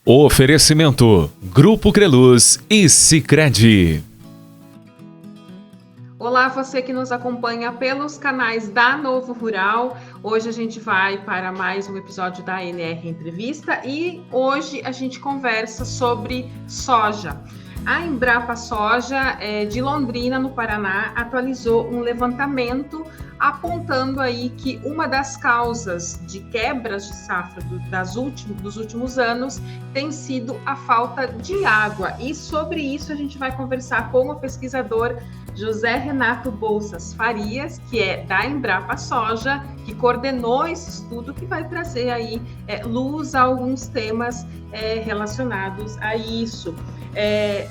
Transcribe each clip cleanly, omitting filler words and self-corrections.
Oferecimento: Grupo Creluz e Sicredi. Olá, você que nos acompanha pelos canais da Novo Rural. Hoje a gente vai para mais um episódio da NR Entrevista e hoje a gente conversa sobre soja. A Embrapa Soja de Londrina, no Paraná, atualizou um levantamento apontando aí que uma das causas de quebras de safra dos últimos anos tem sido a falta de água. E sobre isso a gente vai conversar com o pesquisador José Renato Bolsas Farias, que é da Embrapa Soja, que coordenou esse estudo, que vai trazer aí luz a alguns temas relacionados a isso.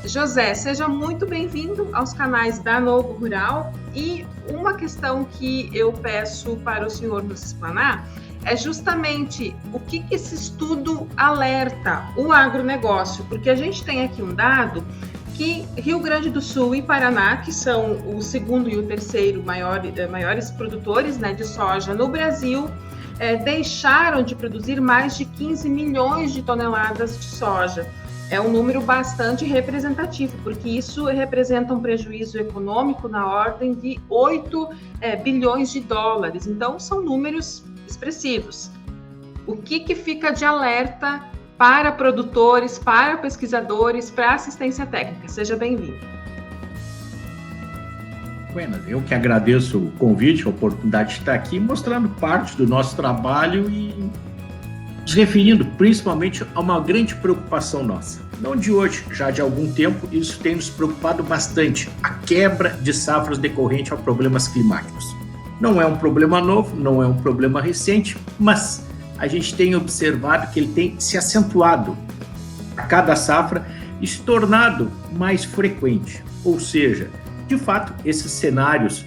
José, seja muito bem-vindo aos canais da Novo Rural. E uma questão que eu peço para o senhor nos explanar é justamente o que esse estudo alerta o agronegócio, porque a gente tem aqui um dado que Rio Grande do Sul e Paraná, que são o segundo e o terceiro maiores produtores, né, de soja no Brasil, deixaram de produzir mais de 15 milhões de toneladas de soja. É um número bastante representativo, porque isso representa um prejuízo econômico na ordem de 8 bilhões de dólares. Então, são números expressivos. O que fica de alerta para produtores, para pesquisadores, para assistência técnica? Seja bem-vindo. Buenas, eu que agradeço o convite, a oportunidade de estar aqui, mostrando parte do nosso trabalho e nos referindo principalmente a uma grande preocupação nossa. Não de hoje, já de algum tempo, isso tem nos preocupado bastante, a quebra de safras decorrente a problemas climáticos. Não é um problema novo, não é um problema recente, mas a gente tem observado que ele tem se acentuado a cada safra e se tornado mais frequente. Ou seja, de fato, esses cenários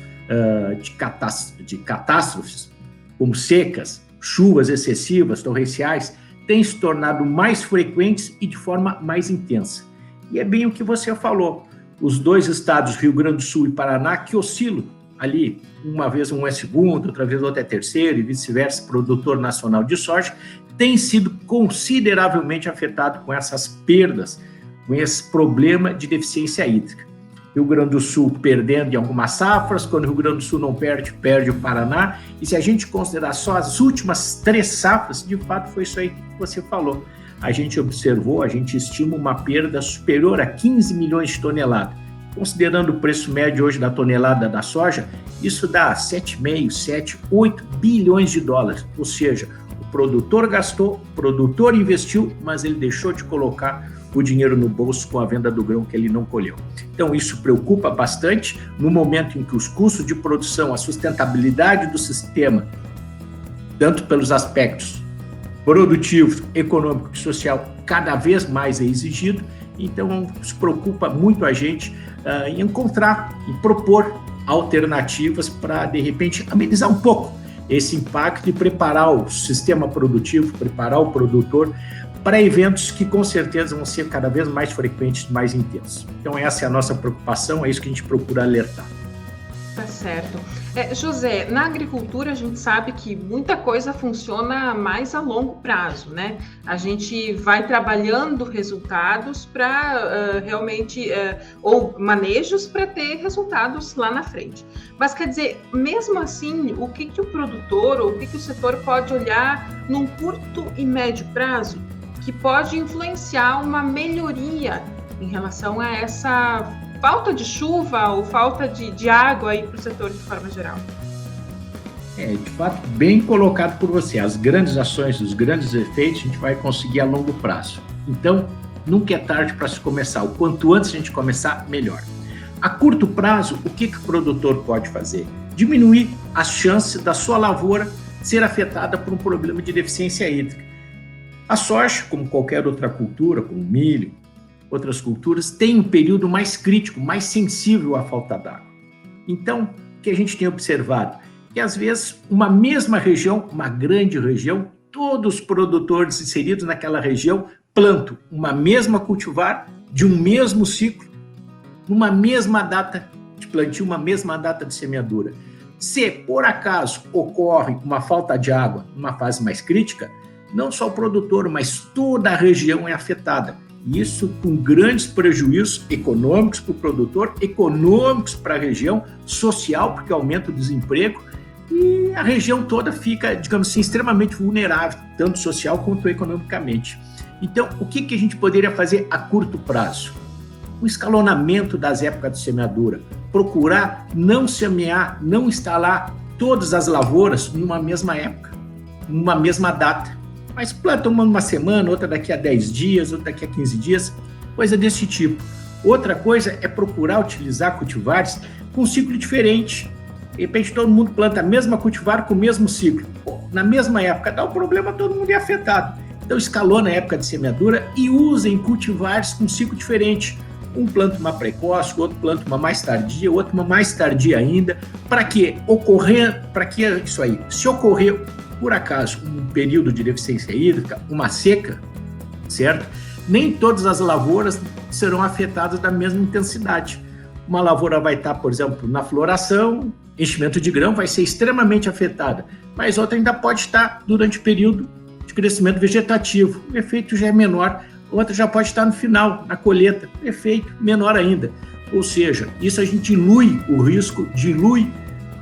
de catástrofes, como secas, chuvas excessivas, torrenciais, têm se tornado mais frequentes e de forma mais intensa. E é bem o que você falou. Os dois estados, Rio Grande do Sul e Paraná, que oscilam ali, uma vez um é segundo, outra vez outro é terceiro e vice-versa, produtor nacional de soja, tem sido consideravelmente afetado com essas perdas, com esse problema de deficiência hídrica. Rio Grande do Sul perdendo em algumas safras, quando o Rio Grande do Sul não perde, perde o Paraná. E se a gente considerar só as últimas 3 safras, de fato foi isso aí que você falou. A gente observou, a gente estima uma perda superior a 15 milhões de toneladas. Considerando o preço médio hoje da tonelada da soja, isso dá 7,5, 7, 8 bilhões de dólares. Ou seja, o produtor gastou, o produtor investiu, mas ele deixou de colocar o dinheiro no bolso com a venda do grão que ele não colheu. Então isso preocupa bastante no momento em que os custos de produção, a sustentabilidade do sistema, tanto pelos aspectos produtivo, econômico e social, cada vez mais é exigido. Então isso preocupa muito a gente em encontrar e propor alternativas para, de repente, amenizar um pouco esse impacto e preparar o sistema produtivo, preparar o produtor para eventos que com certeza vão ser cada vez mais frequentes e mais intensos. Então essa é a nossa preocupação, é isso que a gente procura alertar. Tá certo. José, na agricultura a gente sabe que muita coisa funciona mais a longo prazo, né? A gente vai trabalhando resultados para realmente, ou manejos para ter resultados lá na frente. Mas quer dizer, mesmo assim, o que o produtor ou o que o setor pode olhar num curto e médio prazo que pode influenciar uma melhoria em relação a essa falta de chuva ou falta de água aí para o setor de forma geral? De fato, bem colocado por você. As grandes ações, os grandes efeitos, a gente vai conseguir a longo prazo. Então, nunca é tarde para se começar. O quanto antes a gente começar, melhor. A curto prazo, o que o produtor pode fazer? Diminuir as chances da sua lavoura ser afetada por um problema de deficiência hídrica. A soja, como qualquer outra cultura, como milho, outras culturas, tem um período mais crítico, mais sensível à falta d'água. Então, o que a gente tem observado? Que às vezes uma mesma região, uma grande região, todos os produtores inseridos naquela região plantam uma mesma cultivar de um mesmo ciclo, numa mesma data de plantio, uma mesma data de semeadura. Se por acaso ocorre uma falta de água numa fase mais crítica, não só o produtor, mas toda a região é afetada. Isso com grandes prejuízos econômicos para o produtor, econômicos para a região, social, porque aumenta o desemprego, e a região toda fica, digamos assim, extremamente vulnerável, tanto social quanto economicamente. Então, o que a gente poderia fazer a curto prazo? O escalonamento das épocas de semeadura, procurar não semear, não instalar todas as lavouras numa mesma época, numa mesma data, mas planta uma numa semana, outra daqui a 10 dias, outra daqui a 15 dias, coisa desse tipo. Outra coisa é procurar utilizar cultivares com ciclo diferente. De repente todo mundo planta a mesma cultivar com o mesmo ciclo. Pô, na mesma época dá um problema, todo mundo é afetado. Então escalona a época de semeadura e usem cultivares com ciclo diferente. Um planta uma precoce, o outro planta uma mais tardia, o outro uma mais tardia ainda. Para que isso aí? Se ocorrer, por acaso, um período de deficiência hídrica, uma seca, certo? Nem todas as lavouras serão afetadas da mesma intensidade. Uma lavoura vai estar, por exemplo, na floração, enchimento de grão vai ser extremamente afetada, mas outra ainda pode estar durante o período de crescimento vegetativo, o efeito já é menor. Outra já pode estar no final, na colheita, o efeito menor ainda. Ou seja, isso a gente dilui o risco, dilui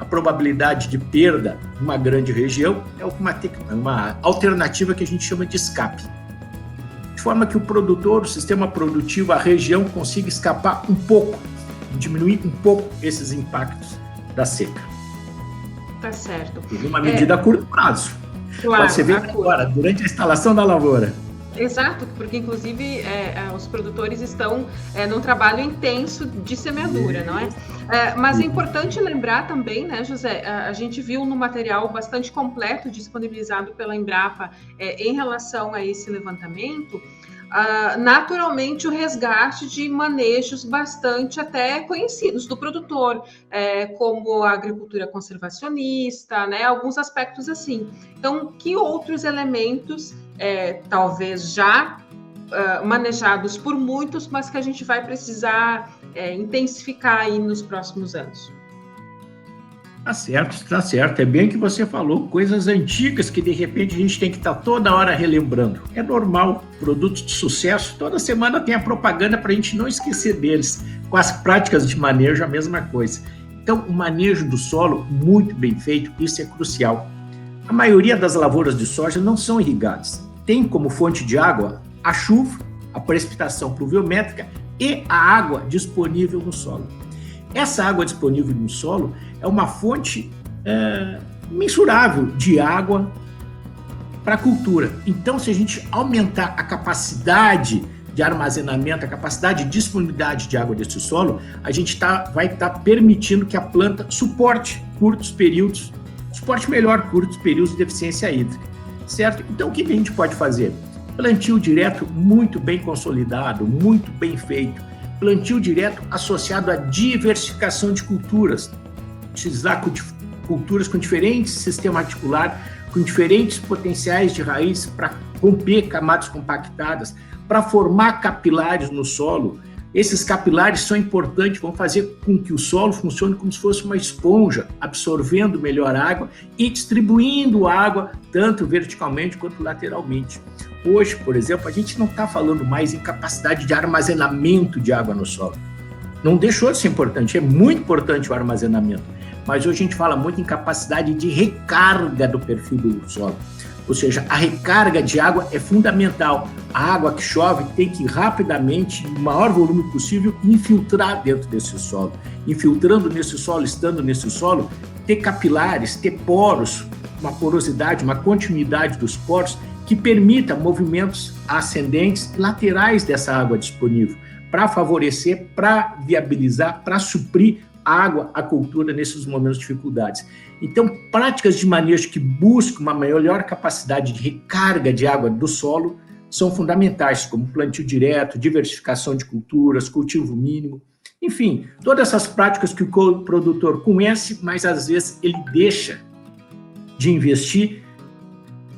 a probabilidade de perda de uma grande região, é uma alternativa que a gente chama de escape. De forma que o produtor, o sistema produtivo, a região consiga escapar um pouco, diminuir um pouco esses impactos da seca. Tá certo. Em uma medida a curto prazo. Claro, você vê agora, durante a instalação da lavoura. Exato, porque inclusive os produtores estão num trabalho intenso de semeadura, não é? Mas é importante lembrar também, né, José, a gente viu no material bastante completo disponibilizado pela Embrapa em relação a esse levantamento, naturalmente o resgate de manejos bastante até conhecidos do produtor, como a agricultura conservacionista, né, alguns aspectos assim. Então, que outros elementos, talvez já manejados por muitos, mas que a gente vai precisar intensificar aí nos próximos anos? Tá certo. É bem que você falou, coisas antigas que de repente a gente tem que estar toda hora relembrando. É normal, produtos de sucesso, toda semana tem a propaganda para a gente não esquecer deles. Com as práticas de manejo, a mesma coisa. Então, o manejo do solo, muito bem feito, isso é crucial. A maioria das lavouras de soja não são irrigadas. Tem como fonte de água a chuva, a precipitação pluviométrica e a água disponível no solo. Essa água disponível no solo é uma fonte mensurável de água para a cultura. Então, se a gente aumentar a capacidade de armazenamento, a capacidade de disponibilidade de água desse solo, a gente vai estar permitindo que a planta suporte melhor curtos períodos de deficiência hídrica, certo? Então, o que a gente pode fazer? Plantio direto muito bem consolidado, muito bem feito. Plantio direto associado à diversificação de culturas. Utilizar culturas com diferentes sistemas articulares, com diferentes potenciais de raiz para romper camadas compactadas, para formar capilares no solo. Esses capilares são importantes, vão fazer com que o solo funcione como se fosse uma esponja, absorvendo melhor água e distribuindo água tanto verticalmente quanto lateralmente. Hoje, por exemplo, a gente não está falando mais em capacidade de armazenamento de água no solo. Não deixou de ser importante, é muito importante o armazenamento, mas hoje a gente fala muito em capacidade de recarga do perfil do solo. Ou seja, a recarga de água é fundamental. A água que chove tem que rapidamente, no maior volume possível, infiltrar dentro desse solo. Infiltrando nesse solo, estando nesse solo, ter capilares, ter poros, uma porosidade, uma continuidade dos poros que permita movimentos ascendentes laterais dessa água disponível, para favorecer, para viabilizar, para suprir água à cultura nesses momentos de dificuldades. Então, práticas de manejo que buscam uma melhor capacidade de recarga de água do solo são fundamentais, como plantio direto, diversificação de culturas, cultivo mínimo, enfim, todas essas práticas que o produtor conhece, mas às vezes ele deixa de investir,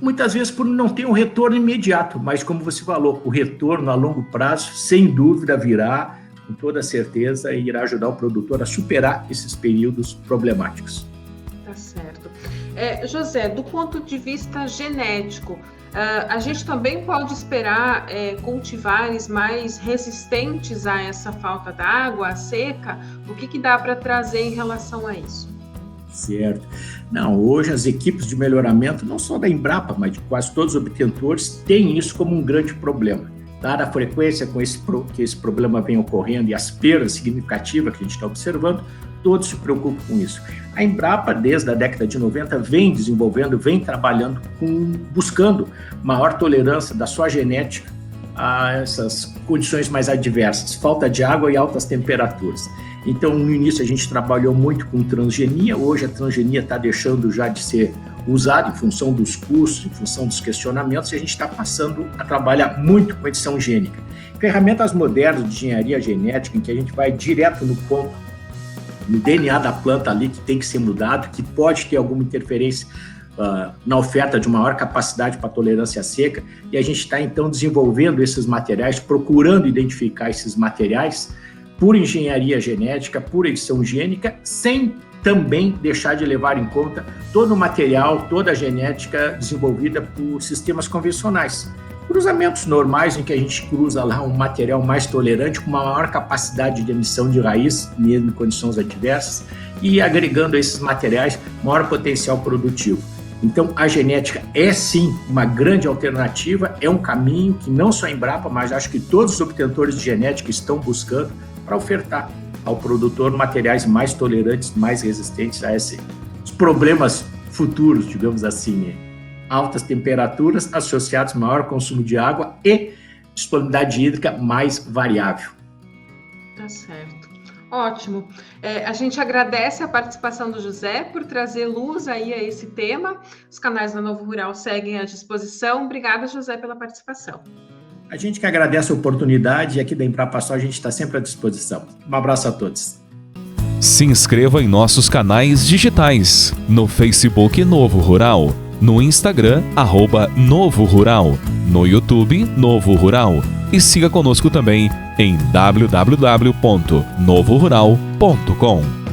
muitas vezes por não ter um retorno imediato, mas como você falou, o retorno a longo prazo, sem dúvida, virá, com toda certeza, e irá ajudar o produtor a superar esses períodos problemáticos. Tá certo. José, do ponto de vista genético, a gente também pode esperar cultivares mais resistentes a essa falta d'água, a seca? O que dá para trazer em relação a isso? Certo. Não, hoje as equipes de melhoramento, não só da Embrapa, mas de quase todos os obtentores, têm isso como um grande problema. Dada a frequência que esse problema vem ocorrendo e as perdas significativas que a gente está observando, todos se preocupam com isso. A Embrapa, desde a década de 90, vem desenvolvendo, vem trabalhando, buscando maior tolerância da sua genética a essas condições mais adversas, falta de água e altas temperaturas. Então, no início, a gente trabalhou muito com transgenia, hoje a transgenia está deixando já de ser usada em função dos custos, em função dos questionamentos, e a gente está passando a trabalhar muito com edição gênica. Ferramentas modernas de engenharia genética, em que a gente vai direto no ponto, no DNA da planta ali, que tem que ser mudado, que pode ter alguma interferência na oferta de maior capacidade para tolerância à seca, e a gente está, então, desenvolvendo esses materiais, procurando identificar esses materiais por engenharia genética, por edição gênica, sem também deixar de levar em conta todo o material, toda a genética desenvolvida por sistemas convencionais. Cruzamentos normais em que a gente cruza lá um material mais tolerante, com uma maior capacidade de emissão de raiz, mesmo em condições adversas, e agregando a esses materiais maior potencial produtivo. Então, a genética é sim uma grande alternativa, é um caminho que não só a Embrapa, mas acho que todos os obtentores de genética estão buscando para ofertar ao produtor materiais mais tolerantes, mais resistentes a esses problemas futuros, digamos assim, altas temperaturas associadas a maior consumo de água e disponibilidade hídrica mais variável. Tá certo. Ótimo. A gente agradece a participação do José por trazer luz aí a esse tema. Os canais da Novo Rural seguem à disposição. Obrigada, José, pela participação. A gente que agradece a oportunidade e aqui da Embrapa Soja a gente está sempre à disposição. Um abraço a todos. Se inscreva em nossos canais digitais, no Facebook Novo Rural, no Instagram, @Novo Rural, no YouTube Novo Rural e siga conosco também em www.novorural.com.